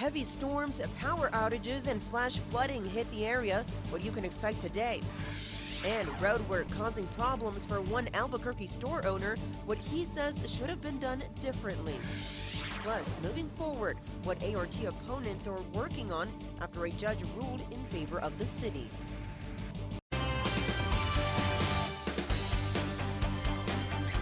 Heavy storms, power outages, and flash flooding hit the area. What you can expect today. And road work causing problems for one Albuquerque store owner. What he says should have been done differently. Plus, moving forward, what ART opponents are working on after a judge ruled in favor of the city.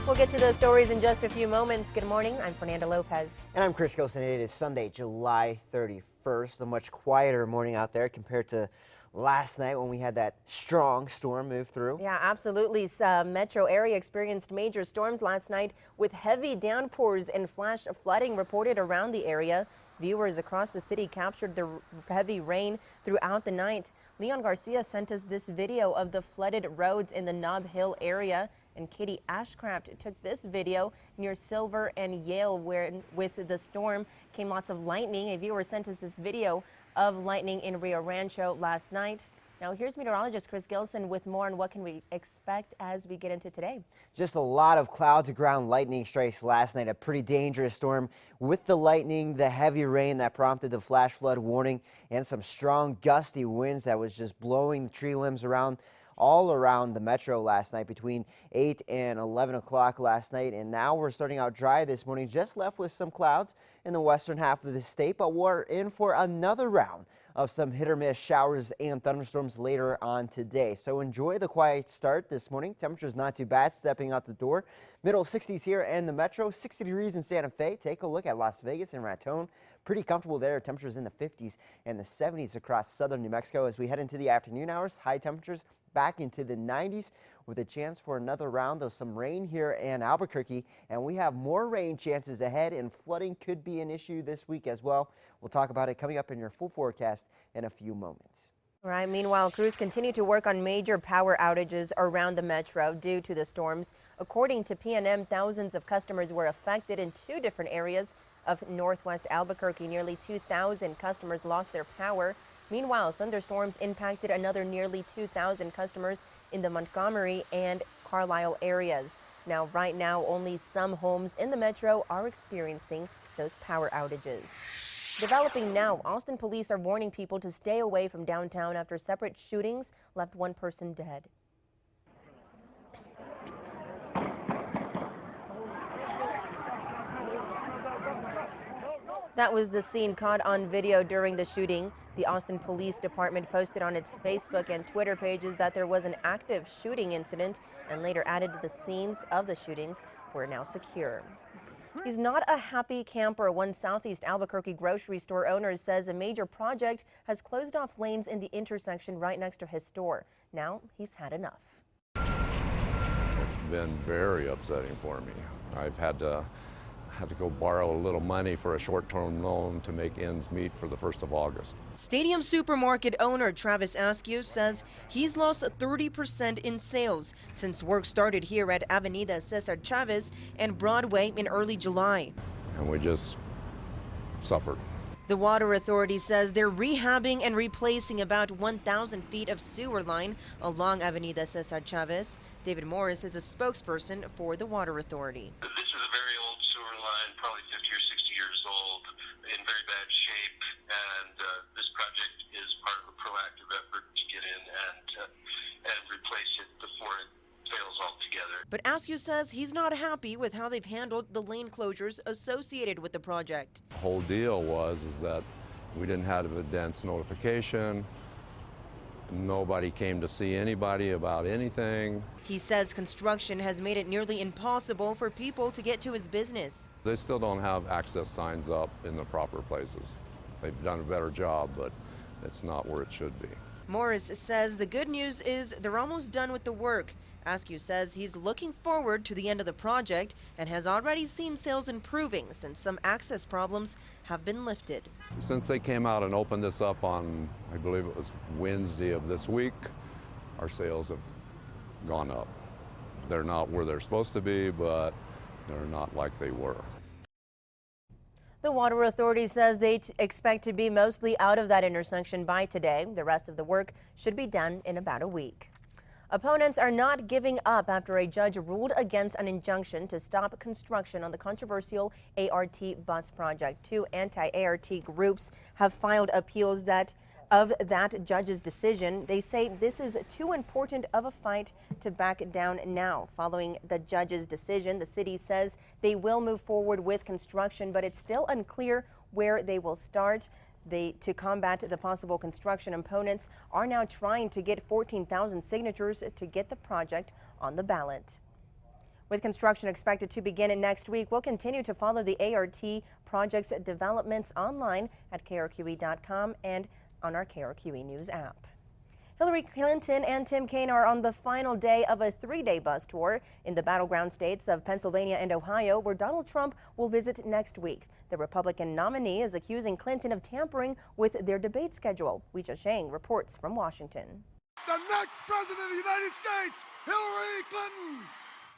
We'll get to those stories in just a few moments. Good morning. I'm Fernanda Lopez. And I'm Chris Gilson. It is Sunday, July 31st. A much quieter morning out there compared to last night when we had that strong storm move through. Yeah, absolutely. Some metro area experienced major storms last night with heavy downpours and flash flooding reported around the area. Viewers across the city captured the heavy rain throughout the night. Leon Garcia sent us this video of the flooded roads in the Nob Hill area. And Katie Ashcraft took this video near Silver and Yale, where with the storm came lots of lightning. A viewer sent us this video of lightning in Rio Rancho last night. Now here's meteorologist Chris Gilson with more on what can we expect as we get into today. Just a lot of cloud to ground lightning strikes last night. A pretty dangerous storm with the lightning, the heavy rain that prompted the flash flood warning, and some strong gusty winds that was just blowing the tree limbs around all around the metro last night between 8 and 11 o'clock last night. And now we're starting out dry this morning, just left with some clouds in the western half of the state, but we're in for another round of some hit or miss showers and thunderstorms later on today. So enjoy the quiet start this morning. Temperature's not too bad stepping out the door. Middle 60s here in the metro, 60 degrees in Santa Fe. Take a look at Las Vegas and Raton. Pretty comfortable there. Temperatures in the 50s and the 70s across southern New Mexico. As we head into the afternoon hours, high temperatures back into the 90s with a chance for another round of some rain here in Albuquerque. And we have more rain chances ahead, and flooding could be an issue this week as well. We'll talk about it coming up in your full forecast in a few moments. All right. Meanwhile, crews continue to work on major power outages around the metro due to the storms. According to PNM, thousands of customers were affected in two different areas of northwest Albuquerque. Nearly 2,000 customers lost their power. Meanwhile, thunderstorms impacted another nearly 2,000 customers in the Montgomery and Carlisle areas. Now, right now, only some homes in the metro are experiencing those power outages. Developing now, Austin police are warning people to stay away from downtown after separate shootings left one person dead. That was the scene caught on video during the shooting. The Austin Police Department posted on its Facebook and Twitter pages that there was an active shooting incident and later added the scenes of the shootings were now secure. He's not a happy camper. One Southeast Albuquerque grocery store owner says a major project has closed off lanes in the intersection right next to his store. Now he's had enough. It's been very upsetting for me. I've had to go borrow a little money for a short-term loan to make ends meet for the 1st of August. Stadium supermarket owner Travis Askew says he's lost 30% in sales since work started here at Avenida Cesar Chavez and Broadway in early July. And we just suffered. The Water Authority says they're rehabbing and replacing about 1,000 feet of sewer line along Avenida Cesar Chavez. David Morris is a spokesperson for the Water Authority. This is a very old sewer line, probably 50 or 60 years old, in very bad shape, and this project is part of a proactive effort to get in and replace it before it fails altogether. But Askew says he's not happy with how they've handled the lane closures associated with the project. The whole deal was that we didn't have a dense notification. Nobody came to see anybody about anything. He says construction has made it nearly impossible for people to get to his business. They still don't have access signs up in the proper places. They've done a better job, but it's not where it should be. Morris says the good news is they're almost done with the work. Askew says he's looking forward to the end of the project and has already seen sales improving since some access problems have been lifted. Since they came out and opened this up on, I believe it was Wednesday of this week, our sales have gone up. They're not where they're supposed to be, but they're not like they were. The Water Authority says they expect to be mostly out of that intersection by today. The rest of the work should be done in about a week. Opponents are not giving up after a judge ruled against an injunction to stop construction on the controversial ART bus project. Two anti-ART groups have filed appeals of that judge's decision. They say this is too important of a fight to back down now. Following the judge's decision, the city says they will move forward with construction, but it's still unclear where they will start. To combat the possible construction, opponents are now trying to get 14,000 signatures to get the project on the ballot. With construction expected to begin next week, we'll continue to follow the ART project's developments online at KRQE.com and on our KRQE News app. Hillary Clinton and Tim Kaine are on the final day of a 3-day bus tour in the battleground states of Pennsylvania and Ohio, where Donald Trump will visit next week. The Republican nominee is accusing Clinton of tampering with their debate schedule. Weijia Sheng reports from Washington. The next president of the United States, Hillary Clinton.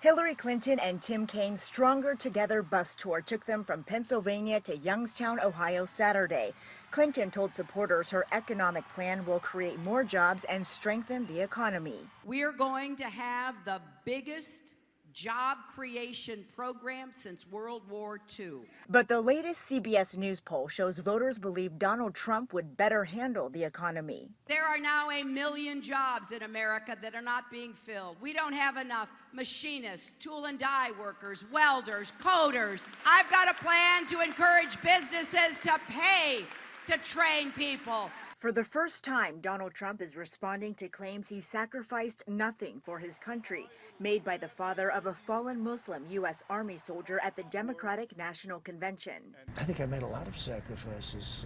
Hillary Clinton and Tim Kaine's Stronger Together bus tour took them from Pennsylvania to Youngstown, Ohio Saturday. Clinton told supporters her economic plan will create more jobs and strengthen the economy. We are going to have the biggest job creation program since World War II. But the latest CBS News poll shows voters believe Donald Trump would better handle the economy. There are now 1 million jobs in America that are not being filled. We don't have enough machinists, tool and die workers, welders, coders. I've got a plan to encourage businesses to pay to train people. For the first time, Donald Trump is responding to claims he sacrificed nothing for his country, made by the father of a fallen Muslim U.S. Army soldier at the Democratic National Convention. I think I made a lot of sacrifices.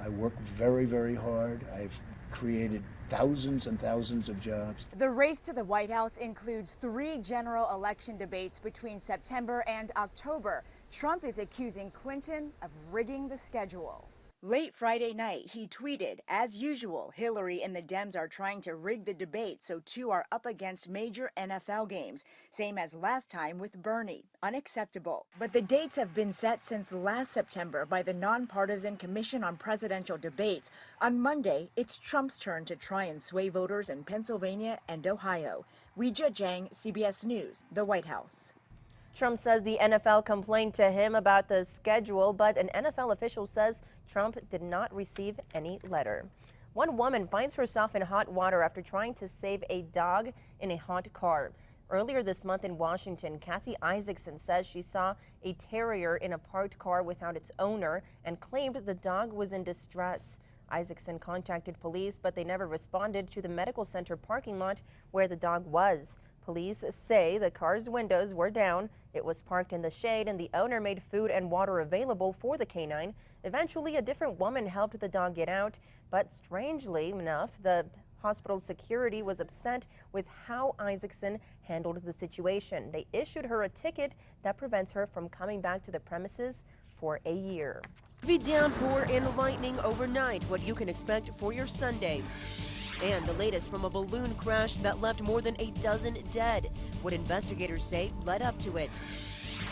I worked very, very hard. I've created thousands and thousands of jobs. The race to the White House includes 3 general election debates between September and October. Trump is accusing Clinton of rigging the schedule. Late Friday night, he tweeted, as usual, Hillary and the Dems are trying to rig the debate so two are up against major NFL games. Same as last time with Bernie. Unacceptable. But the dates have been set since last September by the Nonpartisan Commission on Presidential Debates. On Monday, it's Trump's turn to try and sway voters in Pennsylvania and Ohio. Weijia Jiang, CBS News, the White House. Trump says the NFL complained to him about the schedule, but an NFL official says Trump did not receive any letter. One woman finds herself in hot water after trying to save a dog in a hot car. Earlier this month in Washington, Kathy Isaacson says she saw a terrier in a parked car without its owner and claimed the dog was in distress. Isaacson contacted police, but they never responded to the medical center parking lot where the dog was. Police say the car's windows were down, it was parked in the shade, and the owner made food and water available for the canine. Eventually, a different woman helped the dog get out, but strangely enough, the hospital security was upset with how Isaacson handled the situation. They issued her a ticket that prevents her from coming back to the premises for a year. Heavy downpour and lightning overnight, what you can expect for your Sunday. And the latest from a balloon crash that left more than a dozen dead, what investigators say led up to it.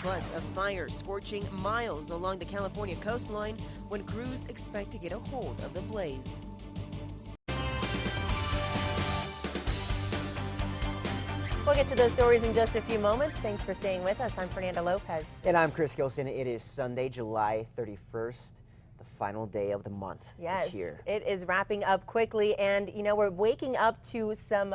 Plus, a fire scorching miles along the California coastline when crews expect to get a hold of the blaze. We'll get to those stories in just a few moments. Thanks for staying with us. I'm Fernanda Lopez. And I'm Chris Gilson. It is Sunday, July 31st. Final day of the month yes, is here. It is wrapping up quickly, and you know, we're waking up to some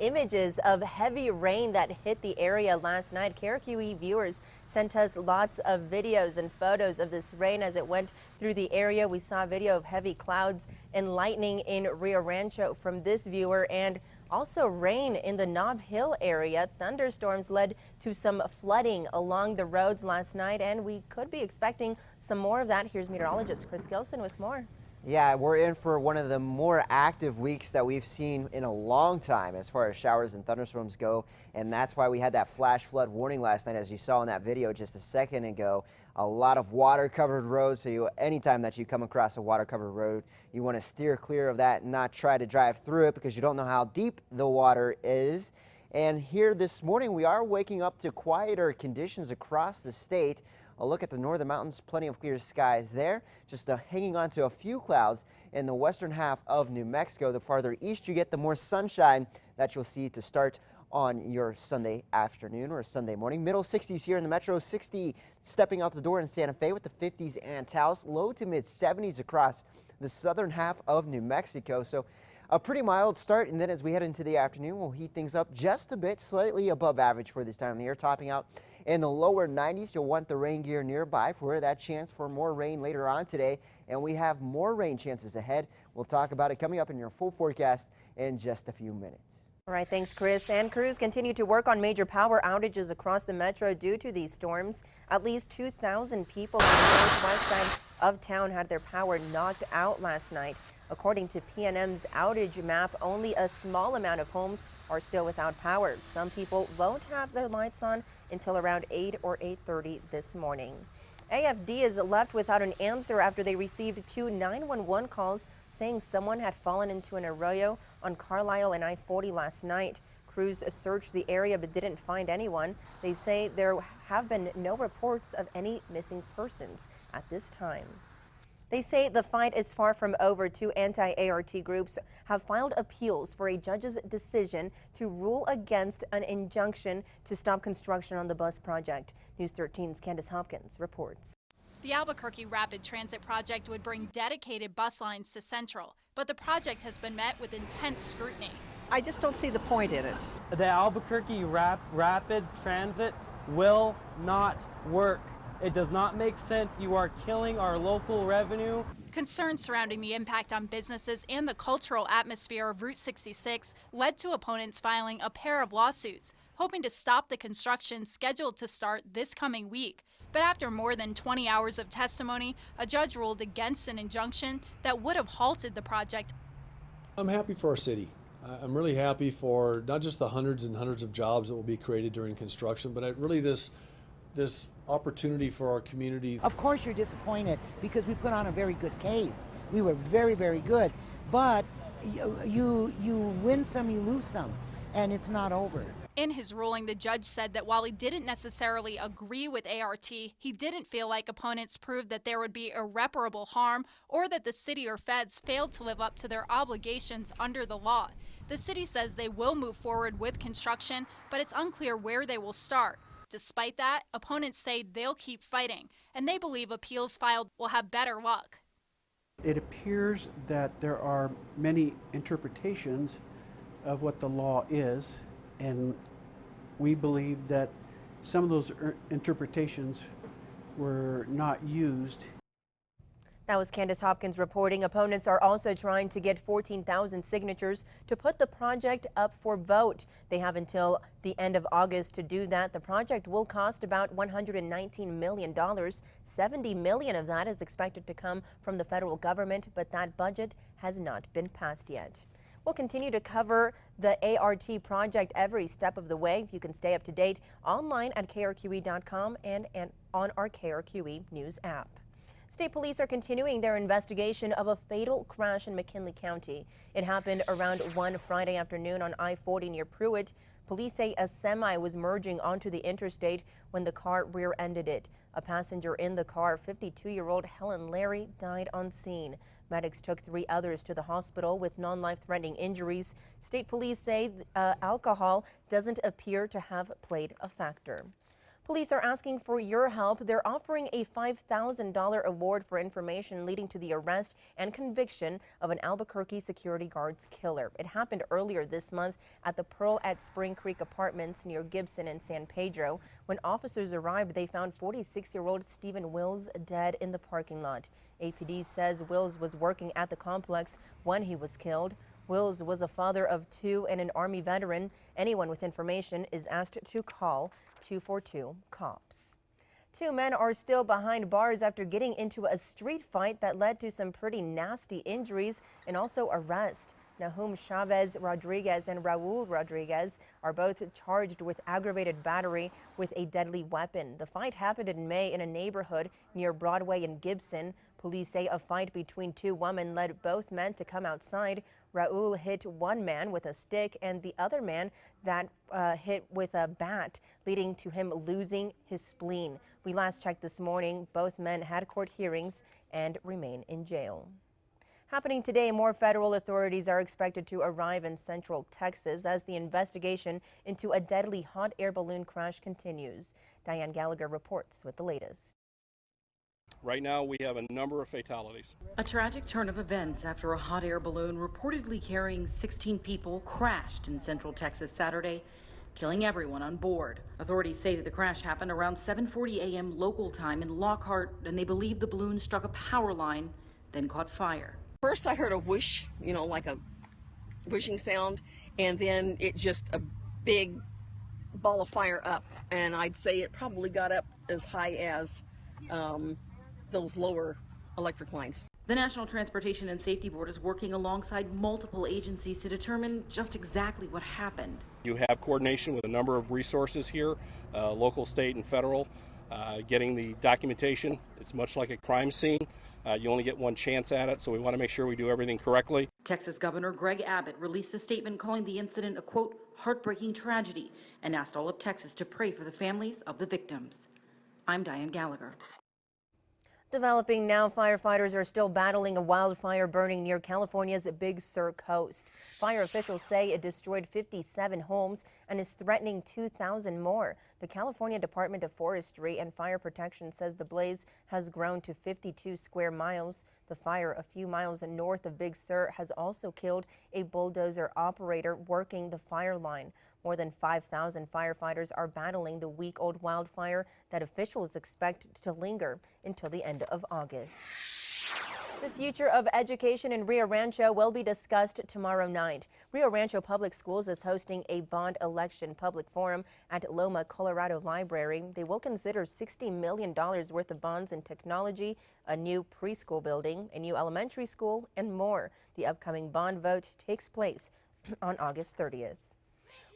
images of heavy rain that hit the area last night. KRQE viewers sent us lots of videos and photos of this rain as it went through the area. We saw a video of heavy clouds and lightning in Rio Rancho from this viewer, and also rain in the Nob Hill area. Thunderstorms led to some flooding along the roads last night, and we could be expecting some more of that. Here's meteorologist Chris Gilson with more. Yeah, we're in for one of the more active weeks that we've seen in a long time as far as showers and thunderstorms go, and that's why we had that flash flood warning last night, as you saw in that video just a second ago. A lot of water-covered roads, so anytime that you come across a water-covered road, you want to steer clear of that and not try to drive through it because you don't know how deep the water is. And here this morning, we are waking up to quieter conditions across the state. A look at the northern mountains, plenty of clear skies there, just hanging on to a few clouds in the western half of New Mexico. The farther east you get, the more sunshine that you'll see to start on your Sunday afternoon or Sunday morning. Middle 60s here in the metro, 60 stepping out the door in Santa Fe with the 50s and Taos, low to mid 70s across the southern half of New Mexico. So a pretty mild start, and then as we head into the afternoon, we'll heat things up just a bit, slightly above average for this time of the year, topping out in the lower 90s. You'll want the rain gear nearby for that chance for more rain later on today, and we have more rain chances ahead. We'll talk about it coming up in your full forecast in just a few minutes. All right, thanks, Chris. And crews continue to work on major power outages across the metro due to these storms. At least 2,000 people on the northwest side of town had their power knocked out last night. According to PNM's outage map, only a small amount of homes are still without power. Some people won't have their lights on until around 8 or 8:30 this morning. AFD is left without an answer after they received 2 911 calls saying someone had fallen into an arroyo on Carlisle and I-40 last night. Crews searched the area but didn't find anyone. They say there have been no reports of any missing persons at this time. They say the fight is far from over. 2 anti-ART groups have filed appeals for a judge's decision to rule against an injunction to stop construction on the bus project. News 13's Candace Hopkins reports. The Albuquerque Rapid Transit Project would bring dedicated bus lines to Central, but the project has been met with intense scrutiny. I just don't see the point in it. The Albuquerque Rapid Transit will not work. It does not make sense. You are killing our local revenue. Concerns surrounding the impact on businesses and the cultural atmosphere of Route 66 led to opponents filing a pair of lawsuits, hoping to stop the construction scheduled to start this coming week. But after more than 20 hours of testimony, a judge ruled against an injunction that would have halted the project. I'm happy for our city. I'm really happy for not just the hundreds and hundreds of jobs that will be created during construction, but really this opportunity for our community. Of course you're disappointed because we put on a very good case. We were very, very good, but you win some, you lose some, and it's not over. In his ruling, the judge said that while he didn't necessarily agree with ART, he didn't feel like opponents proved that there would be irreparable harm or that the city or feds failed to live up to their obligations under the law. The city says they will move forward with construction, but it's unclear where they will start. Despite that, opponents say they'll keep fighting, and they believe appeals filed will have better luck. It appears that there are many interpretations of what the law is, and we believe that some of those interpretations were not used. That was Candace Hopkins reporting. Opponents are also trying to get 14,000 signatures to put the project up for vote. They have until the end of August to do that. The project will cost about $119 million. $70 million of that is expected to come from the federal government, but that budget has not been passed yet. We'll continue to cover the ART project every step of the way. You can stay up to date online at KRQE.com and on our KRQE News app. State police are continuing their investigation of a fatal crash in McKinley County. It happened around 1 Friday afternoon on I-40 near Pruitt. Police say a semi was merging onto the interstate when the car rear-ended it. A passenger in the car, 52-year-old Helen Larry, died on scene. Medics took 3 others to the hospital with non-life-threatening injuries. State police say alcohol doesn't appear to have played a factor. Police are asking for your help. They're offering a $5,000 award for information leading to the arrest and conviction of an Albuquerque security guard's killer. It happened earlier this month at the Pearl at Spring Creek Apartments near Gibson and San Pedro. When officers arrived, they found 46-year-old Stephen Wills dead in the parking lot. APD says Wills was working at the complex when he was killed. Wills was a father of 2 and an Army veteran. Anyone with information is asked to call 242-COPS. 2 men are still behind bars after getting into a street fight that led to some pretty nasty injuries and also arrest. Nahum Chavez Rodriguez and Raul Rodriguez are both charged with aggravated battery with a deadly weapon. The fight happened in May in a neighborhood near Broadway and Gibson. Police say a fight between 2 women led both men to come outside. Raul hit one man with a stick and the other man that hit with a bat, leading to him losing his spleen. We last checked this morning. Both men had court hearings and remain in jail. Happening today, more federal authorities are expected to arrive in central Texas as the investigation into a deadly hot air balloon crash continues. Diane Gallagher reports with the latest. Right now, we have a number of fatalities. A tragic turn of events after a hot air balloon reportedly carrying 16 people crashed in central Texas Saturday, killing everyone on board. Authorities say that the crash happened around 7:40 a.m. local time in Lockhart, and they believe the balloon struck a power line, then caught fire. First I heard a whoosh, like a whooshing sound, and then it just a big ball of fire up, and I'd say it probably got up as high as those lower electric lines. The National Transportation and Safety Board is working alongside multiple agencies to determine just exactly what happened. You have coordination with a number of resources here, local, state, and federal, getting the documentation. It's much like a crime scene. You only get one chance at it, so we want to make sure we do everything correctly. Texas Governor Greg Abbott released a statement calling the incident a, quote, heartbreaking tragedy, and asked all of Texas to pray for the families of the victims. I'm Diane Gallagher. Developing now, firefighters are still battling a wildfire burning near California's Big Sur coast. Fire officials say it destroyed 57 homes and is threatening 2,000 more. The California Department of Forestry and Fire Protection says the blaze has grown to 52 square miles. The fire a few miles north of Big Sur has also killed a bulldozer operator working the fire line. More than 5,000 firefighters are battling the week-old wildfire that officials expect to linger until the end of August. The future of education in Rio Rancho will be discussed tomorrow night. Rio Rancho Public Schools is hosting a bond election public forum at Loma Colorado Library. They will consider $60 million worth of bonds in technology, a new preschool building, a new elementary school, and more. The upcoming bond vote takes place on August 30th.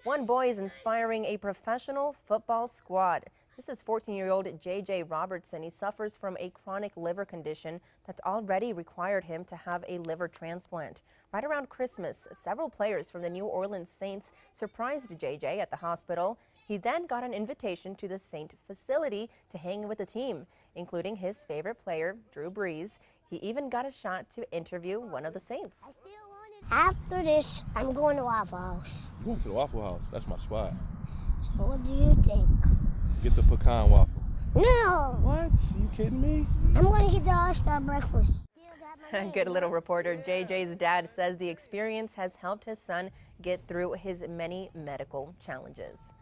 One boy is inspiring a professional football squad. This is 14-year-old J.J. Robertson. He suffers from a chronic liver condition that's already required him to have a liver transplant. Right around Christmas, several players from the New Orleans Saints surprised J.J. at the hospital. He then got an invitation to the Saint facility to hang with the team, including his favorite player, Drew Brees. He even got a shot to interview one of the Saints. After this, I'm going to Waffle House. You're going to the Waffle House? That's my spot. So what do you think? Get the pecan waffle. No! What? Are you kidding me? I'm going to get the All-Star breakfast. Good little reporter. JJ's dad says the experience has helped his son get through his many medical challenges.